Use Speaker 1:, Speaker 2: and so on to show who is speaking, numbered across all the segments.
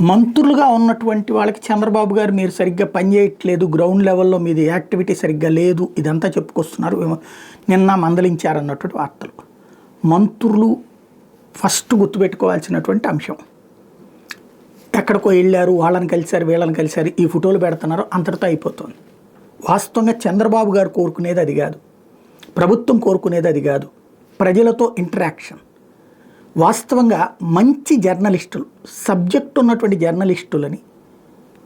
Speaker 1: మంత్రులుగా ఉన్నటువంటి వాళ్ళకి చంద్రబాబు గారు మీరు సరిగ్గా పనిచేయట్లేదు, గ్రౌండ్ లెవెల్లో మీది యాక్టివిటీ సరిగ్గా లేదు, ఇదంతా చెప్పుకొస్తున్నారు, నిన్న మందలించారన్నటువంటి వార్తలు. మంత్రులు ఫస్ట్ గుర్తుపెట్టుకోవాల్సినటువంటి అంశం. ఎక్కడికో వెళ్ళారు, వాళ్ళని కలిశారు, వీళ్ళని కలిశారు, ఈ ఫోటోలు పెడుతున్నారు, అంతటితో అయిపోతుంది. వాస్తవంగా చంద్రబాబు గారు కోరుకునేది అది కాదు, ప్రభుత్వం కోరుకునేది అది కాదు, ప్రజలతో ఇంటరాక్షన్. వాస్తవంగా మంచి జర్నలిస్టులు, సబ్జెక్ట్ ఉన్నటువంటి జర్నలిస్టులని,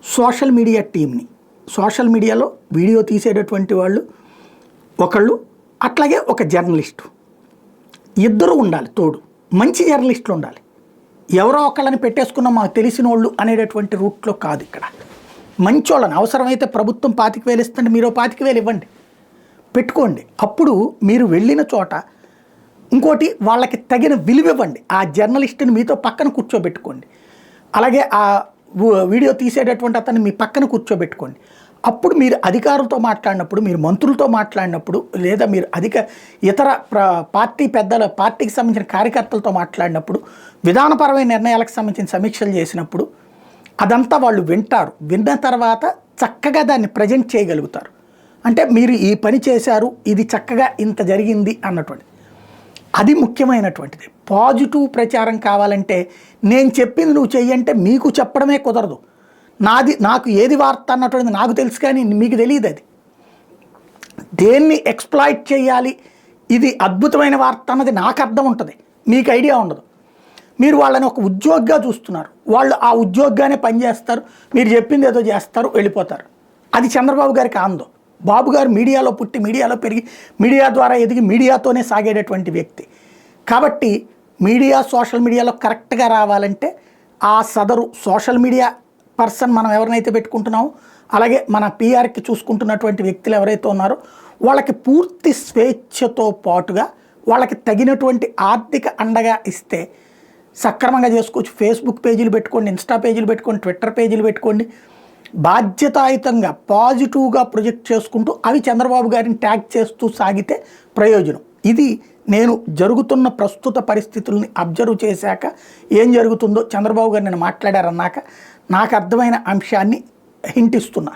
Speaker 1: సోషల్ మీడియా టీంని, సోషల్ మీడియాలో వీడియో తీసేటటువంటి వాళ్ళు ఒకళ్ళు, అట్లాగే ఒక జర్నలిస్టు, ఇద్దరు ఉండాలి తోడు. మంచి జర్నలిస్టులు ఉండాలి. ఎవరో ఒకళ్ళని పెట్టేసుకున్న మాకు తెలిసిన వాళ్ళు అనేటటువంటి రూట్లో కాదు. ఇక్కడ మంచోళ్ళని, అవసరమైతే ప్రభుత్వం 25,000 ఇస్తుంటే మీరు 25,000 ఇవ్వండి, పెట్టుకోండి. అప్పుడు మీరు వెళ్ళిన చోట ఇంకోటి వాళ్ళకి తగిన విలువ ఇవ్వండి. ఆ జర్నలిస్ట్ని మీతో పక్కన కూర్చోబెట్టుకోండి. అలాగే ఆ వీడియో తీసేటటువంటి అతన్ని మీ పక్కన కూర్చోబెట్టుకోండి. అప్పుడు మీరు అధికారులతో మాట్లాడినప్పుడు, మీరు మంత్రులతో మాట్లాడినప్పుడు, లేదా మీరు ఇతర పార్టీ పెద్దల, పార్టీకి సంబంధించిన కార్యకర్తలతో మాట్లాడినప్పుడు, విధానపరమైన నిర్ణయాలకు సంబంధించిన సమీక్షలు చేసినప్పుడు అదంతా వాళ్ళు వింటారు. విన్న తర్వాత చక్కగా దాన్ని ప్రజెంట్ చేయగలుగుతారు. అంటే మీరు ఈ పని చేశారు, ఇది చక్కగా ఇంత జరిగింది అన్నటువంటి, అది ముఖ్యమైనటువంటిది. పాజిటివ్ ప్రచారం కావాలంటే నేను చెప్పింది నువ్వు చెయ్యంటే మీకు చెప్పడమే కుదరదు. నాకు ఏది వార్త అన్నటువంటిది నాకు తెలుసు, కానీ మీకు తెలియదు. అది దేన్ని ఎక్స్ప్లాయిట్ చేయాలి, ఇది అద్భుతమైన వార్త అన్నది నాకు అర్థం ఉంటుంది, మీకు ఐడియా ఉండదు. మీరు వాళ్ళని ఒక ఉద్యోగిగా చూస్తున్నారు, వాళ్ళు ఆ ఉద్యోగిగానే పనిచేస్తారు, మీరు చెప్పింది ఏదో చేస్తారు, వెళ్ళిపోతారు. అది చంద్రబాబు గారికి ఆందో. బాబు గారు మీడియాలో పుట్టి, మీడియాలో పెరిగి, మీడియా ద్వారా ఎదిగి, మీడియాతోనే సాగేటటువంటి వ్యక్తి. కాబట్టి మీడియా, సోషల్ మీడియాలో కరెక్ట్గా రావాలంటే ఆ సదరు సోషల్ మీడియా పర్సన్ మనం ఎవరినైతే పెట్టుకుంటున్నామో, అలాగే మన పిఆర్కి చూసుకుంటున్నటువంటి వ్యక్తులు ఎవరైతే ఉన్నారో వాళ్ళకి పూర్తి స్వేచ్ఛతో పాటుగా వాళ్ళకి తగినటువంటి ఆర్థిక అండగా ఇస్తే సక్రమంగా చేసుకోవచ్చు. ఫేస్బుక్ పేజీలు పెట్టుకోండి, ఇన్స్టా పేజీలు పెట్టుకోండి, ట్విట్టర్ పేజీలు పెట్టుకోండి. బాధ్యతాయుతంగా పాజిటివ్గా ప్రొజెక్ట్ చేసుకుంటూ అవి చంద్రబాబు గారిని ట్యాగ్ చేస్తూ సాగితే ప్రయోజనం. ఇది నేను జరుగుతున్న ప్రస్తుత పరిస్థితుల్ని అబ్జర్వ్ చేశాక ఏం జరుగుతుందో చంద్రబాబు గారు నేను మాట్లాడారన్నాక నాకు అర్థమైన అంశాన్ని హింట్ ఇస్తున్నా.